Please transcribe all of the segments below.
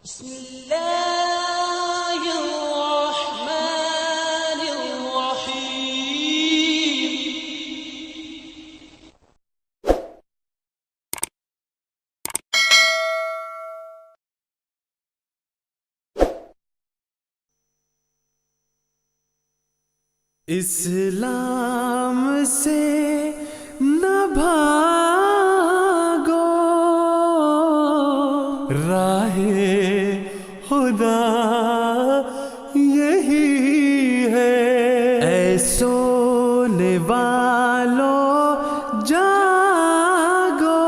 بسم اللہ الرحمن الرحیم۔ اسلام سے نہ بھاگو، راہ خدا یہی ہے۔ اے سونے والو جاگو،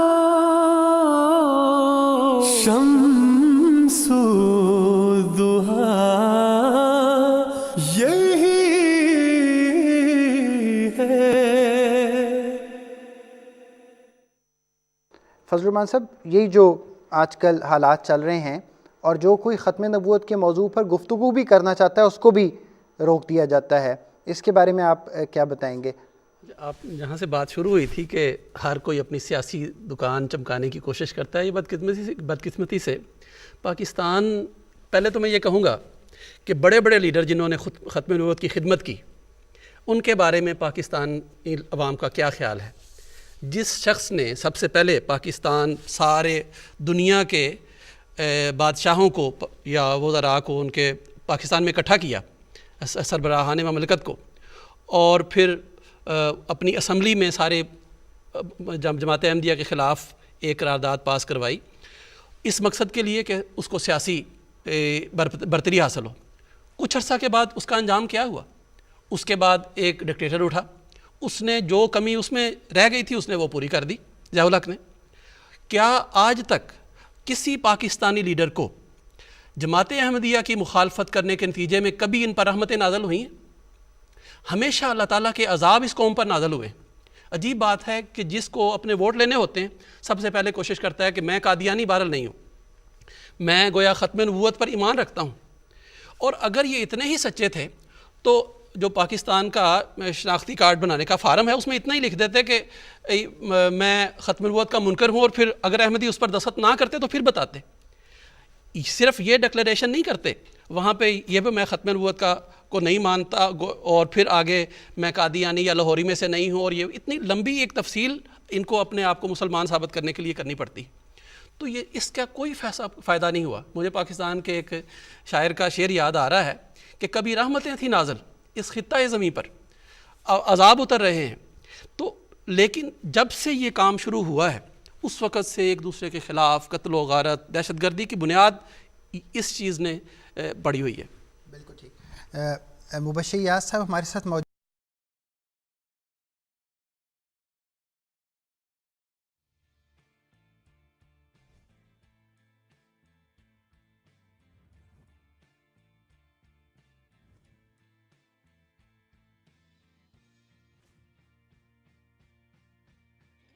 شمس الضحیٰ یہی ہے۔ فضل الرحمان صاحب، یہی جو آج کل حالات چل رہے ہیں اور جو کوئی ختم نبوت کے موضوع پر گفتگو بھی کرنا چاہتا ہے اس کو بھی روک دیا جاتا ہے، اس کے بارے میں آپ کیا بتائیں گے؟ آپ جہاں سے بات شروع ہوئی تھی کہ ہر کوئی اپنی سیاسی دکان چمکانے کی کوشش کرتا ہے، یہ بدقسمتی سے پاکستان، پہلے تو میں یہ کہوں گا کہ بڑے بڑے لیڈر جنہوں نے ختم نبوت کی خدمت کی، ان کے بارے میں پاکستان عوام کا کیا خیال ہے؟ جس شخص نے سب سے پہلے پاکستان سارے دنیا کے بادشاہوں کو یا وزراء کو ان کے پاکستان میں اکٹھا کیا، سربراہان مملکت کو، اور پھر اپنی اسمبلی میں سارے جماعت احمدیہ کے خلاف ایک قرارداد پاس کروائی، اس مقصد کے لیے کہ اس کو سیاسی برتری حاصل ہو۔ کچھ عرصہ کے بعد اس کا انجام کیا ہوا؟ اس کے بعد ایک ڈکٹیٹر اٹھا، اس نے جو کمی اس میں رہ گئی تھی اس نے وہ پوری کر دی، ضیاء الحق نے۔ کیا آج تک کسی پاکستانی لیڈر کو جماعت احمدیہ کی مخالفت کرنے کے نتیجے میں کبھی ان پر رحمتیں نازل ہوئی ہیں؟ ہمیشہ اللہ تعالیٰ کے عذاب اس قوم پر نازل ہوئے۔ عجیب بات ہے کہ جس کو اپنے ووٹ لینے ہوتے ہیں سب سے پہلے کوشش کرتا ہے کہ میں قادیانی بہرحال نہیں ہوں، میں گویا ختم نبوت پر ایمان رکھتا ہوں۔ اور اگر یہ اتنے ہی سچے تھے تو جو پاکستان کا شناختی کارڈ بنانے کا فارم ہے اس میں اتنا ہی لکھ دیتے کہ میں ختم نبوت کا منکر ہوں، اور پھر اگر احمدی اس پر دستخط نہ کرتے تو پھر بتاتے۔ صرف یہ ڈکلیریشن نہیں کرتے، وہاں پہ یہ بھی میں ختم نبوت کو نہیں مانتا، اور پھر آگے میں قادیانی یا لاہوری میں سے نہیں ہوں، اور یہ اتنی لمبی ایک تفصیل ان کو اپنے آپ کو مسلمان ثابت کرنے کے لیے کرنی پڑتی۔ تو یہ اس کا کوئی فائدہ نہیں ہوا۔ مجھے پاکستان کے ایک شاعر کا شعر یاد آ رہا ہے کہ کبھی رحمتیں تھیں نازل اس خطہ زمین پر، عذاب اتر رہے ہیں، تو لیکن جب سے یہ کام شروع ہوا ہے اس وقت سے ایک دوسرے کے خلاف قتل و غارت، دہشت گردی کی بنیاد اس چیز نے پڑی ہوئی ہے۔ بالکل ٹھیک۔ مبشر یاس صاحب ہمارے ساتھ موجود